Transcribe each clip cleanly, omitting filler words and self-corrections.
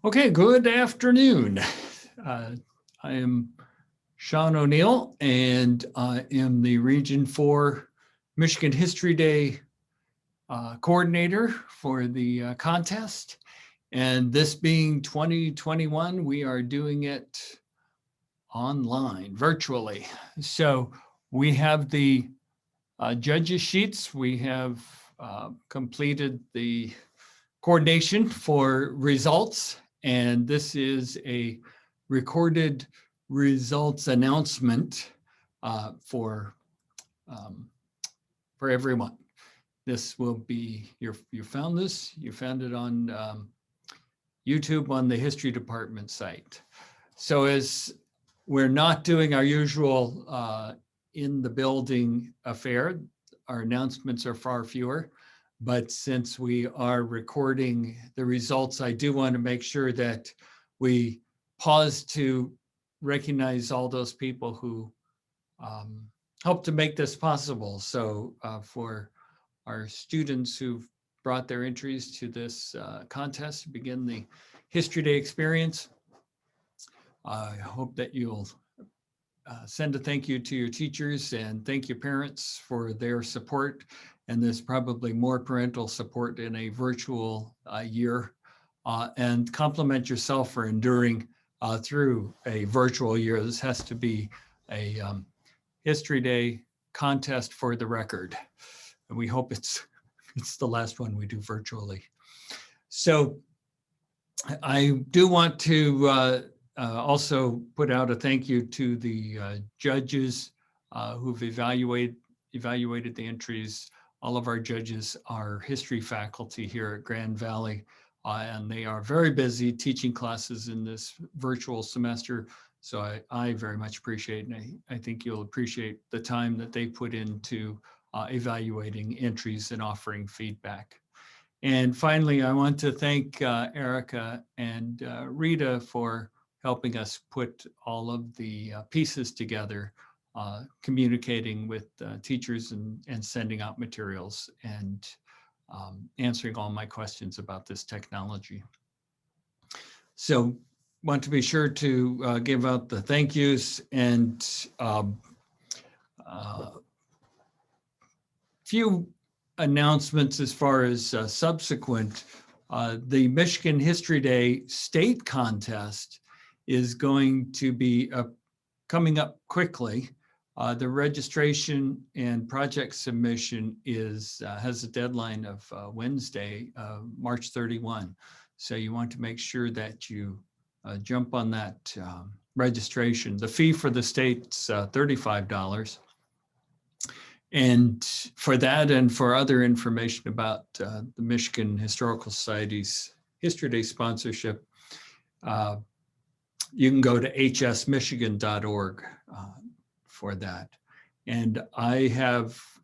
Okay, good afternoon. I am Sean O'Neill, and I am the Region 4 Michigan History Day coordinator for the contest. And this being 2021, we are doing it online, virtually. So we have the judges sheets. We have completed the coordination for results, and this is a recorded results announcement for everyone. This will be, you found this, you found it on YouTube on the History Department site. So as we're not doing our usual in the building affair, our announcements are far fewer. But since we are recording the results, I do want to make sure that we pause to recognize all those people who helped to make this possible. So for our students who've brought their entries to this contest to begin the History Day experience, I hope that you'll send a thank you to your teachers and thank your parents for their support. And there's probably more parental support in a virtual year, and compliment yourself for enduring through a virtual year. This has to be a History Day contest for the record. And we hope it's the last one we do virtually. So I do want to also put out a thank you to the judges who've evaluated the entries. All of our judges are history faculty here at Grand Valley, and they are very busy teaching classes in this virtual semester. So I very much appreciate, and I think you'll appreciate the time that they put into evaluating entries and offering feedback. And finally, I want to thank Erica and Rita for helping us put all of the pieces together, communicating with teachers and sending out materials and answering all my questions about this technology. So want to be sure to give out the thank yous and few announcements as far as subsequent. The Michigan History Day state contest is going to be coming up quickly. The registration and project submission has a deadline of Wednesday, March 31. So you want to make sure that you jump on that registration. The fee for the state's $35. And for that and for other information about the Michigan Historical Society's History Day sponsorship, you can go to hsmichigan.org for that. And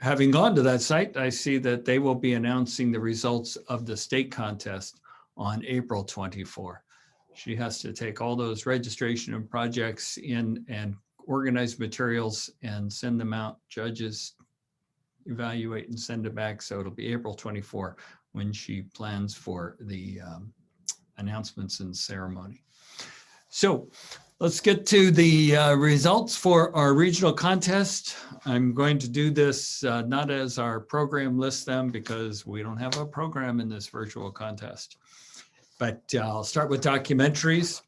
having gone to that site, I see that they will be announcing the results of the state contest on April 24. She has to take all those registration and projects in and organize materials and send them out. Judges evaluate and send it back. So it'll be April 24 when she plans for the announcements and ceremony. So let's get to the results for our regional contest. I'm going to do this not as our program lists them because we don't have a program in this virtual contest. But I'll start with documentaries.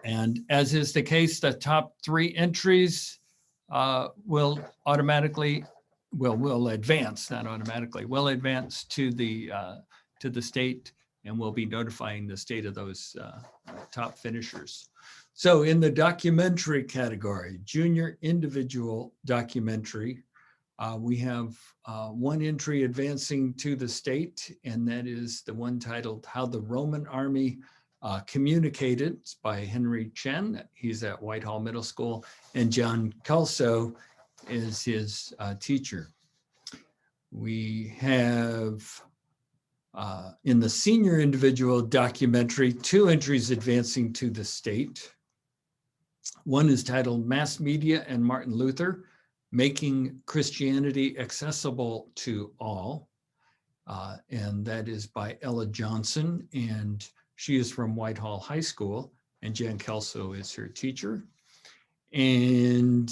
And as is the case, the top 3 entries will advance, not automatically, will advance to the state, and we'll be notifying the state of those top finishers. So in the documentary category, junior individual documentary, we have 1 entry advancing to the state, and that is the one titled How the Roman Army Communicated. It's by Henry Chen. He's at Whitehall Middle School, and John Kelso is his teacher. We have in the senior individual documentary, 2 entries advancing to the state. One is titled Mass Media and Martin Luther, Making Christianity Accessible to All. And that is by Ella Johnson, and She is from Whitehall High School, and Jan Kelso is her teacher. And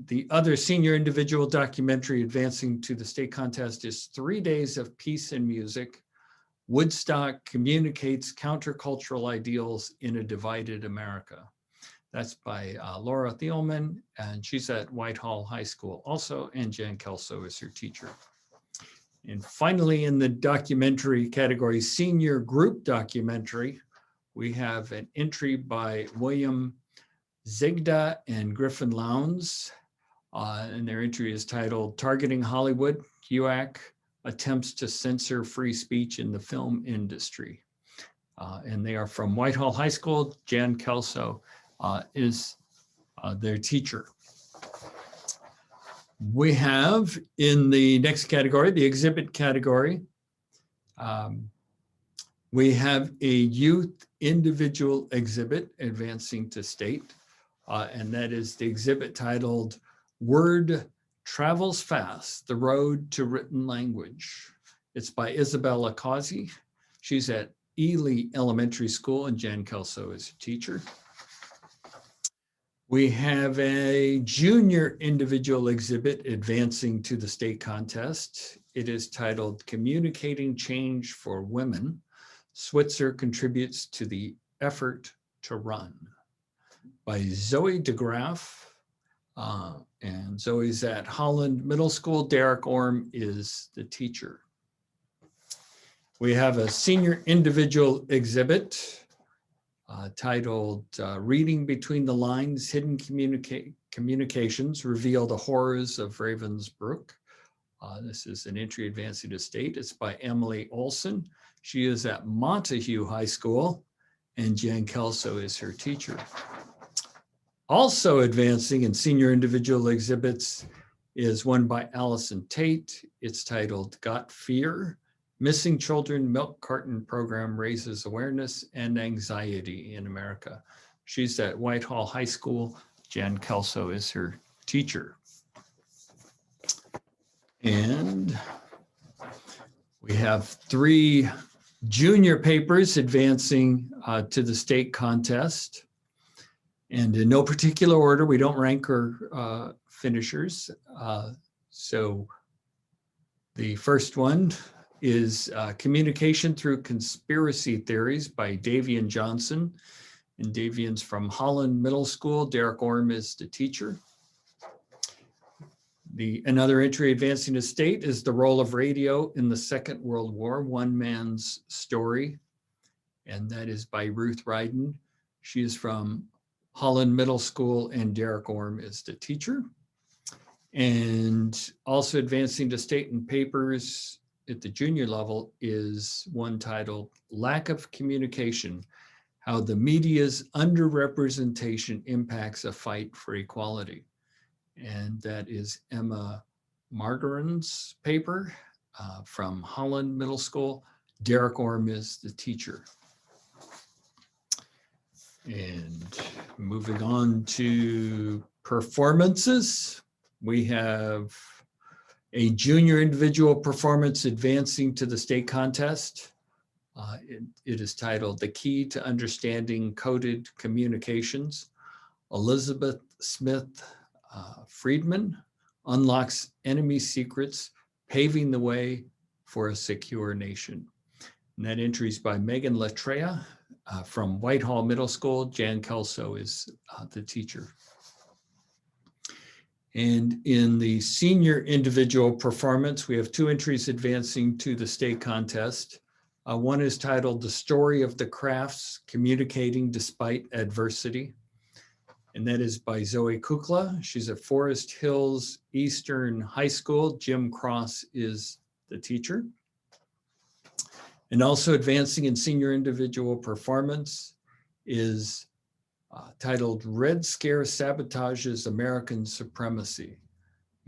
the other senior individual documentary advancing to the state contest is 3 Days of Peace and Music. Woodstock communicates countercultural ideals in a divided America. That's by Laura Thielman, and she's at Whitehall High School also, and Jan Kelso is her teacher. And finally, in the documentary category, senior group documentary, we have an entry by William Zigda and Griffin Lowndes, and their entry is titled Targeting Hollywood, HUAC Attempts to Censor Free Speech in the Film Industry. And they are from Whitehall High School. Jan Kelso is their teacher. We have in the next category, the exhibit category, we have a youth individual exhibit advancing to state, and that is the exhibit titled Word Travels Fast, The Road to Written Language. It's by Isabella Causey. She's at Ely Elementary School, and Jan Kelso is a teacher. We have a junior individual exhibit advancing to the state contest. It is titled Communicating Change for Women. Switzer contributes to the effort to run, by Zoe DeGraff. And Zoe's at Holland Middle School. Derek Orm is the teacher. We have a senior individual exhibit titled Reading Between the Lines, Hidden Communications Reveal the Horrors of Ravensbrück. This is an entry advancing to state. It's by Emily Olson. She is at Montague High School, and Jan Kelso is her teacher. Also advancing in senior individual exhibits is one by Allison Tate. It's titled Got Fear? Missing Children Milk Carton Program Raises Awareness and Anxiety in America. She's at Whitehall High School. Jan Kelso is her teacher. And we have 3 junior papers advancing to the state contest. And in no particular order, we don't rank our finishers. So the first one is Communication Through Conspiracy Theories by Davian Johnson. And Davian's from Holland Middle School. Derek Orm is the teacher. Another entry advancing to state is The Role of Radio in the Second World War, One Man's Story. And that is by Ruth Ryden. She is from Holland Middle School, and Derek Orm is the teacher. And also advancing to state in papers at the junior level is one titled Lack of Communication, How the Media's Underrepresentation Impacts a Fight for Equality. And that is Emma Margarin's paper from Holland Middle School. Derek Orm is the teacher. And moving on to performances, we have a junior individual performance advancing to the state contest. It is titled The Key to Understanding Coded Communications. Elizabeth Smith Friedman unlocks enemy secrets, paving the way for a secure nation. And that entry is by Megan Latreya from Whitehall Middle School. Jan Kelso is the teacher. And in the senior individual performance, we have 2 entries advancing to the state contest. One is titled The Story of the Crafts, Communicating Despite Adversity. And that is by Zoe Kukla. She's at Forest Hills Eastern High School. Jim Cross is the teacher. And also advancing in senior individual performance is titled Red Scare Sabotages American Supremacy.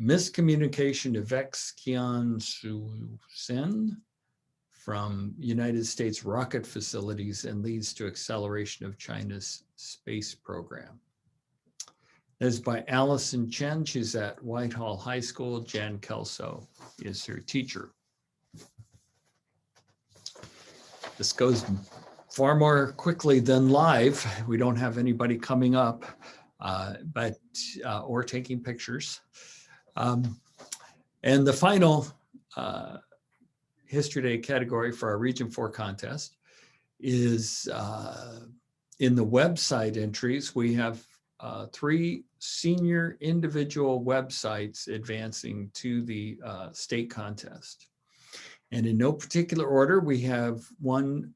Miscommunication affects Kian Sen from United States rocket facilities and leads to acceleration of China's space program. That is by Allison Chen. She's at Whitehall High School. Jan Kelso is her teacher. This goes far more quickly than live. We don't have anybody coming up, or taking pictures. And the final History Day category for our Region 4 contest is in the website entries. We have 3 senior individual websites advancing to the state contest. And in no particular order, we have one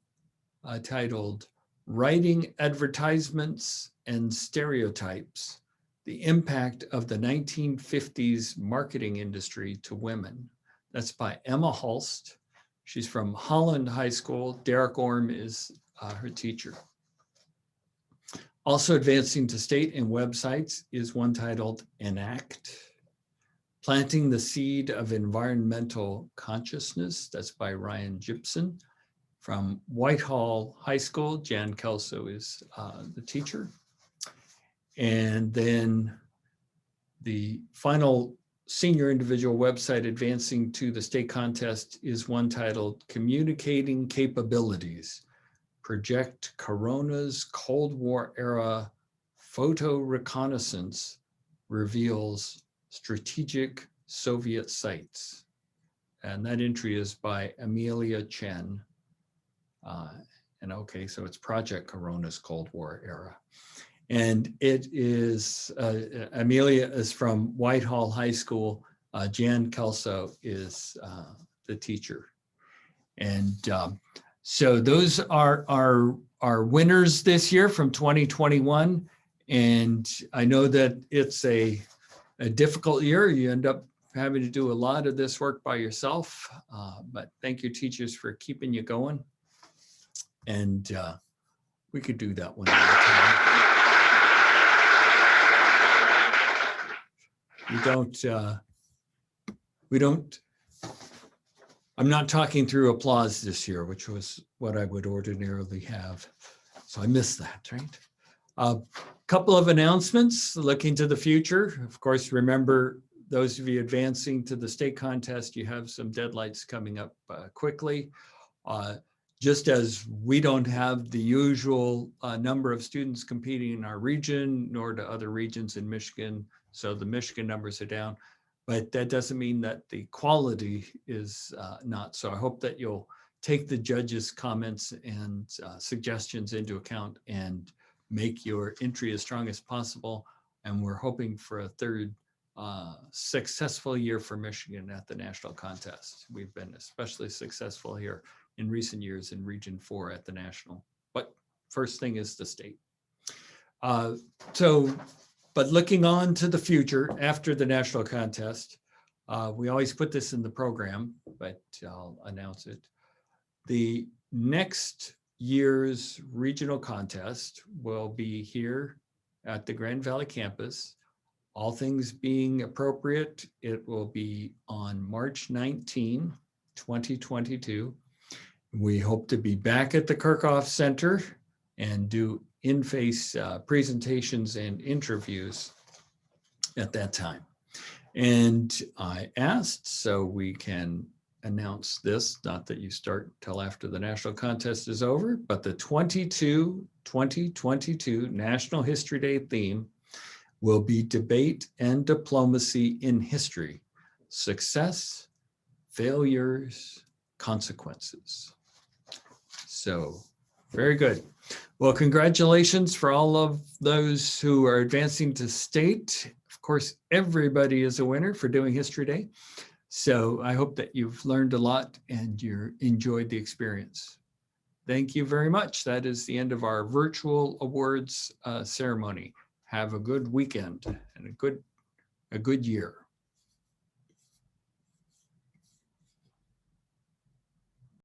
titled Writing Advertisements and Stereotypes, the Impact of the 1950s Marketing Industry to Women. That's by Emma Hulst. She's from Holland High School. Derek Orm is her teacher. Also advancing to state and websites is one titled Enact, Planting the Seed of Environmental Consciousness. That's by Ryan Gibson. From Whitehall High School, Jan Kelso is the teacher. And then the final senior individual website advancing to the state contest is one titled Communicating Capabilities, Project Corona's Cold War Era Photo Reconnaissance Reveals Strategic Soviet Sites. And that entry is by Amelia Chen. And okay, so it's Project Corona's Cold War Era. And it is, Amelia is from Whitehall High School. Jan Kelso is the teacher. And so those are our winners this year from 2021. And I know that it's a difficult year. You end up having to do a lot of this work by yourself. But thank you, teachers, for keeping you going. And we could do that one at a time. We don't, I'm not talking through applause this year, which was what I would ordinarily have. So I missed that, right? A couple of announcements looking to the future. Of course, remember, those of you advancing to the state contest, you have some deadlines coming up quickly. Just as we don't have the usual number of students competing in our region, nor do other regions in Michigan. So the Michigan numbers are down, but that doesn't mean that the quality is not. So I hope that you'll take the judges' comments and suggestions into account and make your entry as strong as possible. And we're hoping for a third successful year for Michigan at the national contest. We've been especially successful here in recent years in Region 4 at the national. But first thing is the state. But looking on to the future after the national contest, we always put this in the program, but I'll announce it. The next year's regional contest will be here at the Grand Valley campus. All things being appropriate, it will be on March 19, 2022. We hope to be back at the Kirchhoff Center and do in-face presentations and interviews at that time. And I asked so we can announce this, not that you start till after the national contest is over, but the 2022 National History Day theme will be Debate and Diplomacy in History, Success, Failures, Consequences. So very good. Well, congratulations for all of those who are advancing to state. Of course, everybody is a winner for doing History Day. So I hope that you've learned a lot and you enjoyed the experience. Thank you very much. That is the end of our virtual awards ceremony. Have a good weekend and a good year.